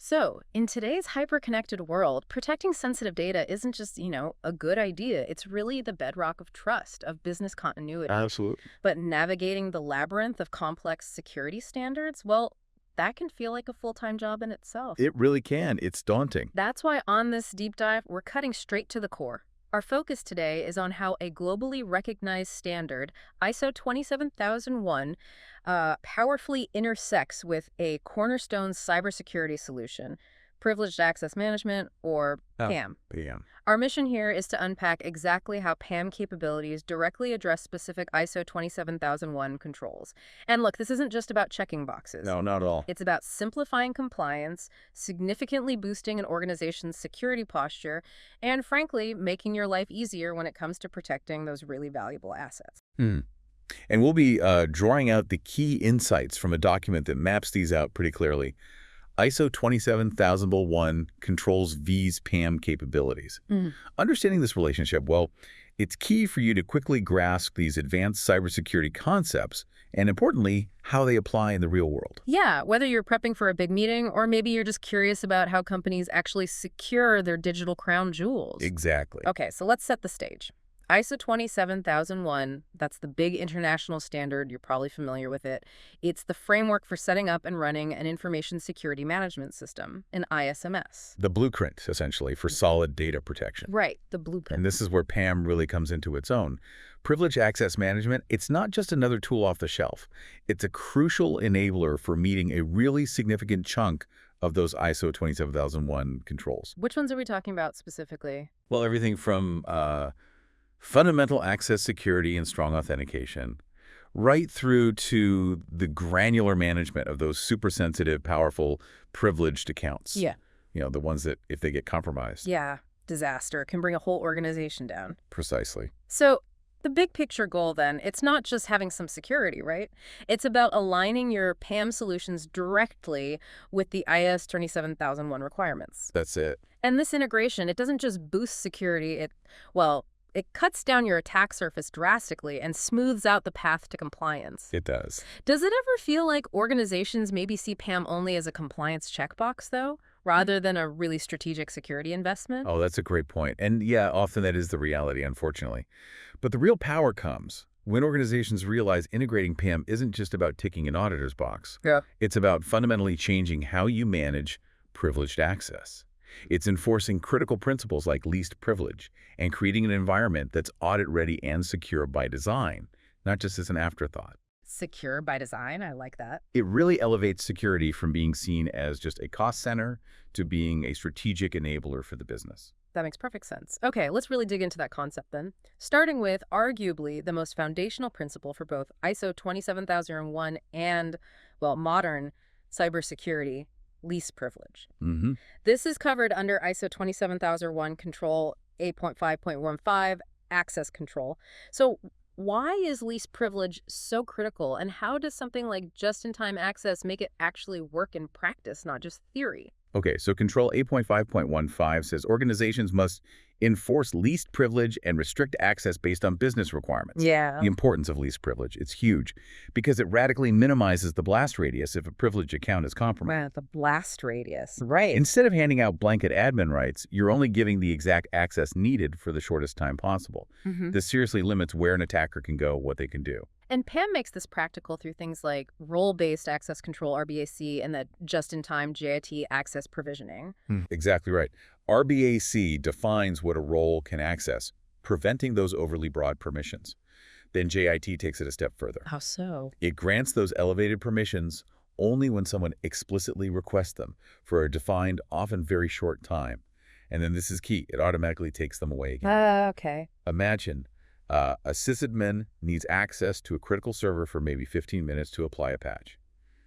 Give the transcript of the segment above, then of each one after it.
So, in today's hyper-connected world, protecting sensitive data isn't just, a good idea. It's really the bedrock of trust, of business continuity. Absolutely. But navigating the labyrinth of complex security standards, well, that can feel like a full-time job in itself. It really can. It's daunting. That's why on this deep dive, we're cutting straight to the core. Our focus today is on how a globally recognized standard, ISO 27001, powerfully intersects with a cornerstone cybersecurity solution, privileged access management, or Oh, PAM. PM. Our mission here is to unpack exactly how PAM capabilities directly address specific ISO 27001 controls. And look, this isn't just about checking boxes. No, not at all. It's about simplifying compliance, significantly boosting an organization's security posture, and frankly, making your life easier when it comes to protecting those really valuable assets. Hmm. And we'll be drawing out the key insights from a document that maps these out pretty clearly. ISO 27001 controls V's PAM capabilities. Mm. Understanding this relationship, well, it's key for you to quickly grasp these advanced cybersecurity concepts and, importantly, how they apply in the real world. Yeah, whether you're prepping for a big meeting or maybe you're just curious about how companies actually secure their digital crown jewels. Exactly. Okay, so let's set the stage. ISO 27001, that's the big international standard. You're probably familiar with it. It's the framework for setting up and running an information security management system, an ISMS. The blueprint, essentially, for solid data protection. Right, the blueprint. And this is where PAM really comes into its own. Privileged access management, it's not just another tool off the shelf. It's a crucial enabler for meeting a really significant chunk of those ISO 27001 controls. Which ones are we talking about specifically? Well, everything from fundamental access security and strong authentication, right through to the granular management of those super sensitive, powerful, privileged accounts. Yeah. The ones that, if they get compromised. Yeah, disaster can bring a whole organization down. Precisely. So the big picture goal then, it's not just having some security, right? It's about aligning your PAM solutions directly with the IS 27001 requirements. That's it. And this integration, it doesn't just boost security, it cuts down your attack surface drastically and smooths out the path to compliance. It does. Does it ever feel like organizations maybe see PAM only as a compliance checkbox, though, rather than a really strategic security investment? Oh, that's a great point. And yeah, often that is the reality, unfortunately. But the real power comes when organizations realize integrating PAM isn't just about ticking an auditor's box. Yeah. It's about fundamentally changing how you manage privileged access. It's enforcing critical principles like least privilege and creating an environment that's audit-ready and secure by design, not just as an afterthought. Secure by design, I like that. It really elevates security from being seen as just a cost center to being a strategic enabler for the business. That makes perfect sense. Okay, let's really dig into that concept then. Starting with arguably the most foundational principle for both ISO 27001 and, modern cybersecurity, least privilege. Mm-hmm. This is covered under ISO 27001 Control 8.5.15 Access Control. So why is least privilege so critical, and how does something like just-in-time access make it actually work in practice, not just theory? Okay, so Control 8.5.15 says organizations must enforce least privilege and restrict access based on business requirements. Yeah. The importance of least privilege, it's huge because it radically minimizes the blast radius if a privileged account is compromised. Wow, the blast radius. Right. Instead of handing out blanket admin rights, you're only giving the exact access needed for the shortest time possible. This seriously limits where an attacker can go, what they can do. And PAM makes this practical through things like role-based access control, RBAC, and the just-in-time JIT access provisioning. Exactly right. RBAC defines what a role can access, preventing those overly broad permissions. Then JIT takes it a step further. How so? It grants those elevated permissions only when someone explicitly requests them for a defined, often very short time. And then this is key. It automatically takes them away again. Okay. Imagine a sysadmin needs access to a critical server for maybe 15 minutes to apply a patch.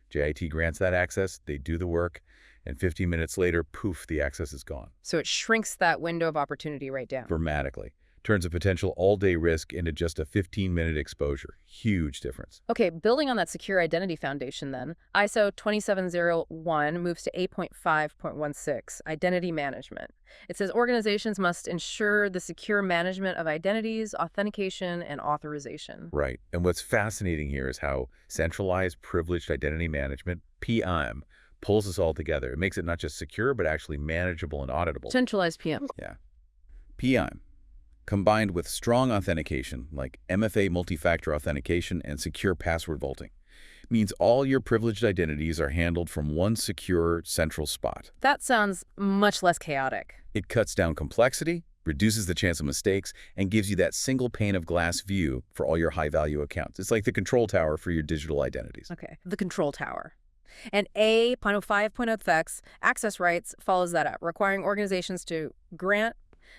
JIT grants that access, they do the work, and 15 minutes later, poof, the access is gone. So it shrinks that window of opportunity right down. Dramatically. Turns a potential all-day risk into just a 15-minute exposure. Huge difference. Okay, building on that secure identity foundation then, ISO 27001 moves to 8.5.16, identity management. It says organizations must ensure the secure management of identities, authentication, and authorization. Right. And what's fascinating here is how centralized privileged identity management, PAM, pulls this all together. It makes it not just secure, but actually manageable and auditable. Centralized PM. Yeah. PIM, combined with strong authentication like MFA multi-factor authentication and secure password vaulting, means all your privileged identities are handled from one secure central spot. That sounds much less chaotic. It cuts down complexity, reduces the chance of mistakes, and gives you that single pane of glass view for all your high-value accounts. It's like the control tower for your digital identities. Okay, the control tower. And A.5.0 access rights follows that up, requiring organizations to grant,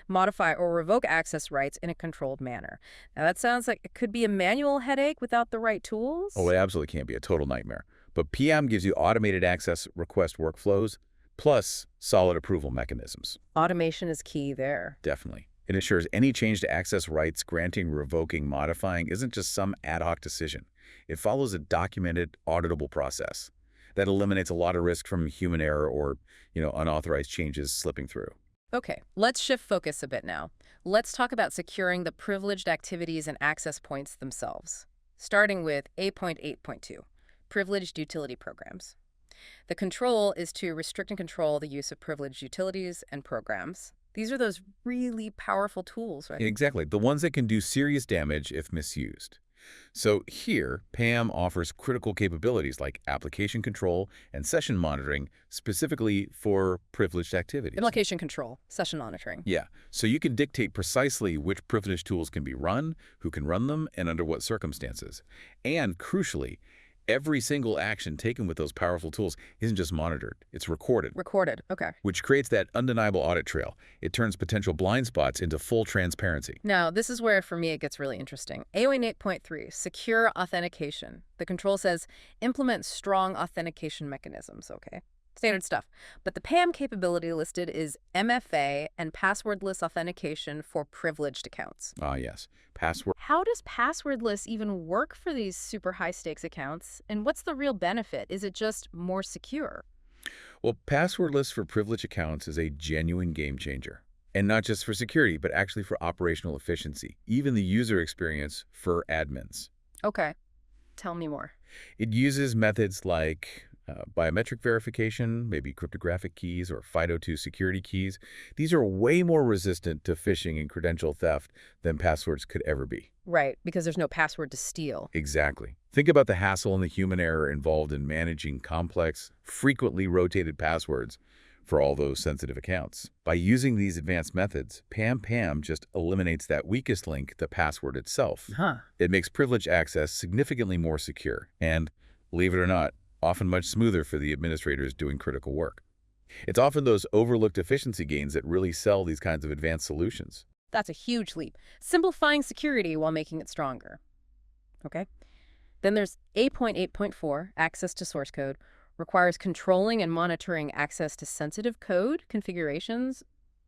modify, or revoke access rights in a controlled manner. Now, that sounds like it could be a manual headache without the right tools. Oh, it absolutely can be a total nightmare. But PM gives you automated access request workflows, plus solid approval mechanisms. Automation is key there. Definitely. It ensures any change to access rights, granting, revoking, modifying, isn't just some ad hoc decision. It follows a documented, auditable process that eliminates a lot of risk from human error or, unauthorized changes slipping through. Okay, let's shift focus a bit now. Let's talk about securing the privileged activities and access points themselves, starting with A.8.2, privileged utility programs. The control is to restrict and control the use of privileged utilities and programs. These are those really powerful tools, right? Exactly. The ones that can do serious damage if misused. So here, PAM offers critical capabilities like application control and session monitoring specifically for privileged activities. Application control, session monitoring. Yeah. So you can dictate precisely which privileged tools can be run, who can run them, and under what circumstances. And crucially, every single action taken with those powerful tools isn't just monitored, it's recorded. Recorded, okay. Which creates that undeniable audit trail. It turns potential blind spots into full transparency. Now, this is where, for me, it gets really interesting. A.8.3, secure authentication. The control says, implement strong authentication mechanisms, okay? Standard stuff. But the PAM capability listed is MFA and passwordless authentication for privileged accounts. Ah, yes. Password. How does passwordless even work for these super high-stakes accounts? And what's the real benefit? Is it just more secure? Well, passwordless for privileged accounts is a genuine game changer. And not just for security, but actually for operational efficiency, even the user experience for admins. Okay. Tell me more. It uses methods like biometric verification, maybe cryptographic keys or FIDO2 security keys. These are way more resistant to phishing and credential theft than passwords could ever be. Right, because there's no password to steal. Exactly. Think about the hassle and the human error involved in managing complex, frequently rotated passwords for all those sensitive accounts. By using these advanced methods, PAM just eliminates that weakest link, the password itself. It makes privileged access significantly more secure and, believe it or not, often much smoother for the administrators doing critical work. It's often those overlooked efficiency gains that really sell these kinds of advanced solutions. That's a huge leap. Simplifying security while making it stronger. Okay. Then there's A.8.4, access to source code, requires controlling and monitoring access to sensitive code configurations,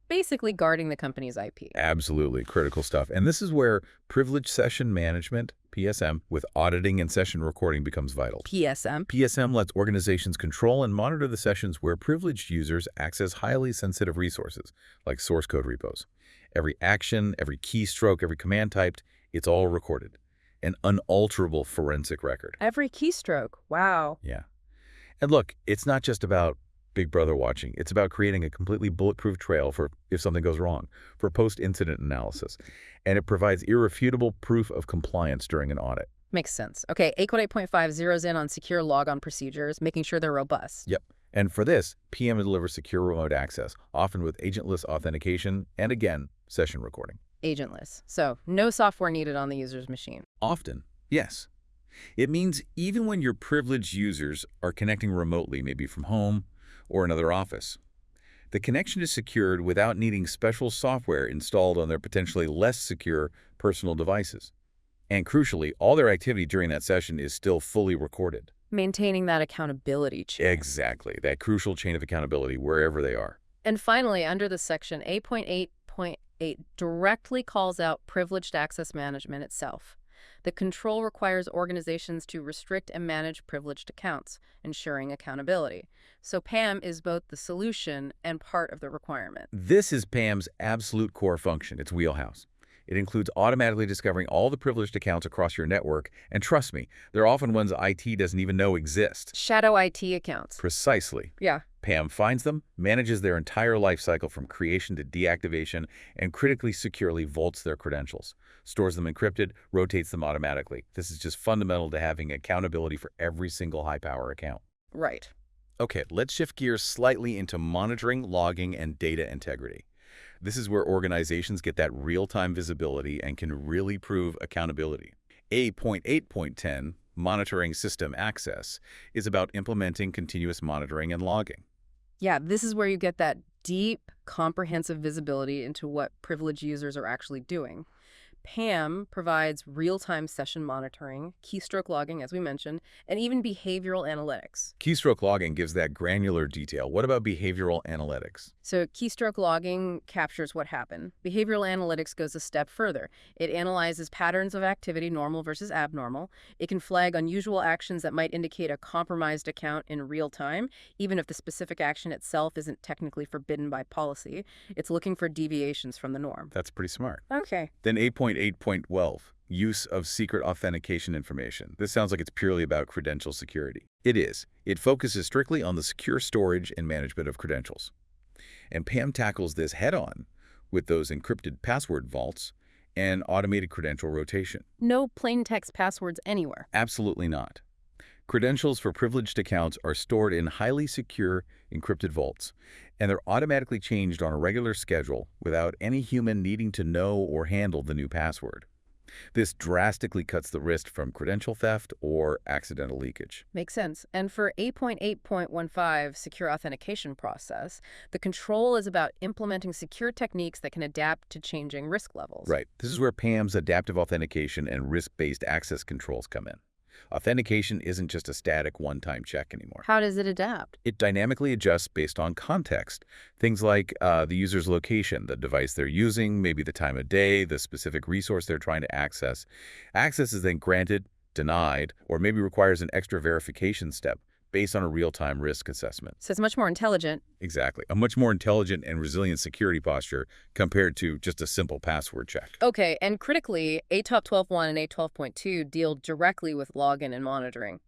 basically guarding the company's IP. Absolutely critical stuff. And this is where privileged session management, PSM, with auditing and session recording becomes vital. PSM? PSM lets organizations control and monitor the sessions where privileged users access highly sensitive resources, like source code repos. Every action, every keystroke, every command typed, it's all recorded. An unalterable forensic record. Every keystroke. Wow. Yeah. And look, it's not just about Big Brother watching. It's about creating a completely bulletproof trail for if something goes wrong, for post-incident analysis. And it provides irrefutable proof of compliance during an audit. Makes sense. Okay, A.8.5 zeroes in on secure logon procedures, making sure they're robust. Yep. And for this, PM delivers secure remote access, often with agentless authentication and, again, session recording. Agentless. So, no software needed on the user's machine. Often, yes. It means even when your privileged users are connecting remotely, maybe from home or another office, the connection is secured without needing special software installed on their potentially less secure personal devices. And crucially, all their activity during that session is still fully recorded. Maintaining that accountability chain. Exactly, that crucial chain of accountability wherever they are. And finally, under the section, A.8.8 directly calls out privileged access management itself. The control requires organizations to restrict and manage privileged accounts, ensuring accountability. So PAM is both the solution and part of the requirement. This is PAM's absolute core function, its wheelhouse. It includes automatically discovering all the privileged accounts across your network, and trust me, they're often ones IT doesn't even know exist. Shadow IT accounts. Precisely. Yeah. PAM finds them, manages their entire life cycle from creation to deactivation, and critically securely vaults their credentials, stores them encrypted, rotates them automatically. This is just fundamental to having accountability for every single high-power account. Right. Okay, let's shift gears slightly into monitoring, logging, and data integrity. This is where organizations get that real-time visibility and can really prove accountability. A.8.10, Monitoring System Access, is about implementing continuous monitoring and logging. Yeah, this is where you get that deep, comprehensive visibility into what privileged users are actually doing. PAM provides real-time session monitoring, keystroke logging, as we mentioned, and even behavioral analytics. Keystroke logging gives that granular detail. What about behavioral analytics? So keystroke logging captures what happened. Behavioral analytics goes a step further. It analyzes patterns of activity, normal versus abnormal. It can flag unusual actions that might indicate a compromised account in real time, even if the specific action itself isn't technically forbidden by policy. It's looking for deviations from the norm. That's pretty smart. Okay. Then 8.8.12, Use of secret authentication information. This sounds like it's purely about credential security. It is. It focuses strictly on the secure storage and management of credentials. And PAM tackles this head-on with those encrypted password vaults and automated credential rotation. No plain text passwords anywhere. Absolutely not. Credentials for privileged accounts are stored in highly secure encrypted vaults, and they're automatically changed on a regular schedule without any human needing to know or handle the new password. This drastically cuts the risk from credential theft or accidental leakage. Makes sense. And for 8.8.15 secure authentication process, the control is about implementing secure techniques that can adapt to changing risk levels. Right. This is where PAM's adaptive authentication and risk-based access controls come in. Authentication isn't just a static one-time check anymore. How does it adapt? It dynamically adjusts based on context. Things like the user's location, the device they're using, maybe the time of day, the specific resource they're trying to access. Access is then granted, denied, or maybe requires an extra verification step based on a real-time risk assessment. So it's much more intelligent. Exactly. A much more intelligent and resilient security posture compared to just a simple password check. Okay, and critically, 8.12.1 and 8.12.2 deal directly with login and monitoring.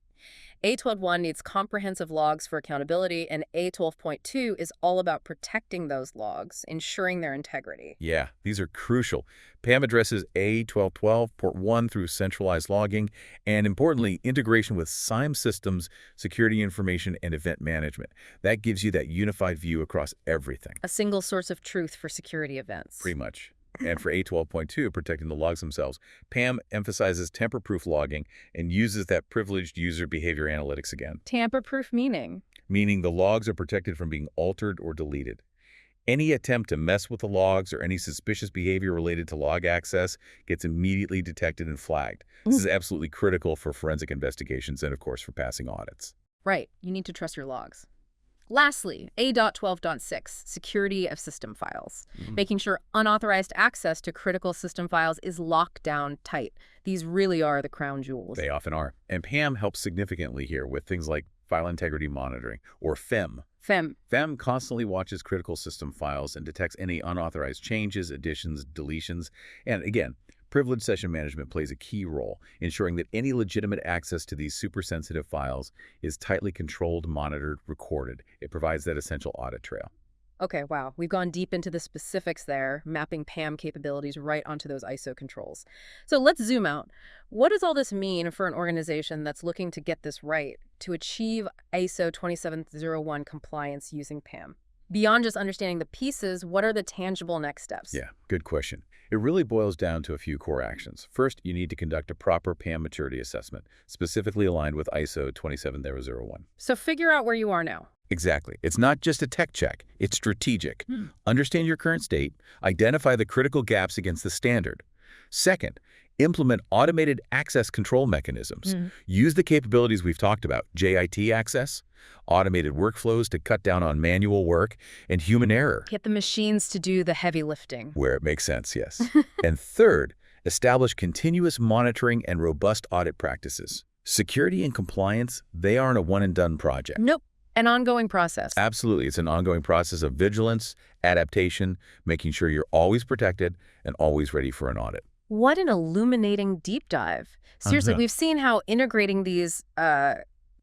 8.12.1 needs comprehensive logs for accountability, and 8.12.2 is all about protecting those logs, ensuring their integrity. Yeah, these are crucial. PAM addresses A1212, port 1 through centralized logging, and importantly, integration with SIEM systems, security information, and event management. That gives you that unified view across everything. A single source of truth for security events. Pretty much. And for A12.2, protecting the logs themselves, PAM emphasizes tamper-proof logging and uses that privileged user behavior analytics again. Tamper-proof meaning? Meaning the logs are protected from being altered or deleted. Any attempt to mess with the logs or any suspicious behavior related to log access gets immediately detected and flagged. This is absolutely critical for forensic investigations and, of course, for passing audits. Right. You need to trust your logs. Lastly, A.12.6, security of system files. Making sure unauthorized access to critical system files is locked down tight. These really are the crown jewels. They often are. And PAM helps significantly here with things like file integrity monitoring, or FEM. FEM constantly watches critical system files and detects any unauthorized changes, additions, deletions. And again, privileged session management plays a key role, ensuring that any legitimate access to these super sensitive files is tightly controlled, monitored, recorded. It provides that essential audit trail. Okay, wow. We've gone deep into the specifics there, mapping PAM capabilities right onto those ISO controls. So let's zoom out. What does all this mean for an organization that's looking to get this right, to achieve ISO 27001 compliance using PAM? Beyond just understanding the pieces, what are the tangible next steps? Yeah, good question. It really boils down to a few core actions. First, you need to conduct a proper PAM maturity assessment, specifically aligned with ISO 27001. So figure out where you are now. Exactly. It's not just a tech check. It's strategic. Understand your current state. Identify the critical gaps against the standard. Second, implement automated access control mechanisms. Use the capabilities we've talked about, JIT access, automated workflows to cut down on manual work, and human error. Get the machines to do the heavy lifting. Where it makes sense, yes. And third, establish continuous monitoring and robust audit practices. Security and compliance, they aren't a one-and-done project. Nope. An ongoing process. Absolutely. It's an ongoing process of vigilance, adaptation, making sure you're always protected and always ready for an audit. What an illuminating deep dive. Seriously, Uh-huh. we've seen how integrating these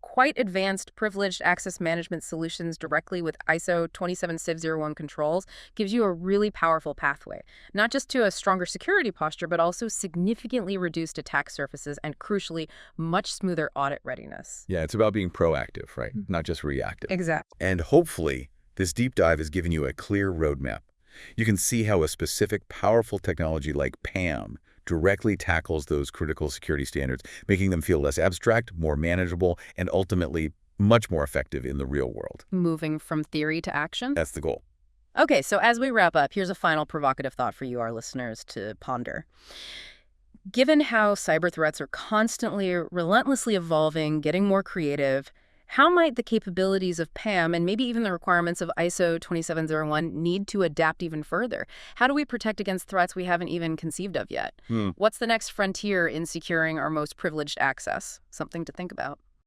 quite advanced privileged access management solutions directly with ISO 27701 controls gives you a really powerful pathway, not just to a stronger security posture, but also significantly reduced attack surfaces and, crucially, much smoother audit readiness. Yeah, it's about being proactive, right? Not just reactive. Exactly. And hopefully, this deep dive has given you a clear roadmap. You can see how a specific, powerful technology like PAM directly tackles those critical security standards, making them feel less abstract, more manageable, and ultimately much more effective in the real world. Moving from theory to action. That's the goal. Okay, so as we wrap up, here's a final provocative thought for you, our listeners, to ponder. Given how cyber threats are constantly, relentlessly evolving, getting more creative, how might the capabilities of PAM and maybe even the requirements of ISO 27701 need to adapt even further? How do we protect against threats we haven't even conceived of yet? What's the next frontier in securing our most privileged access? Something to think about.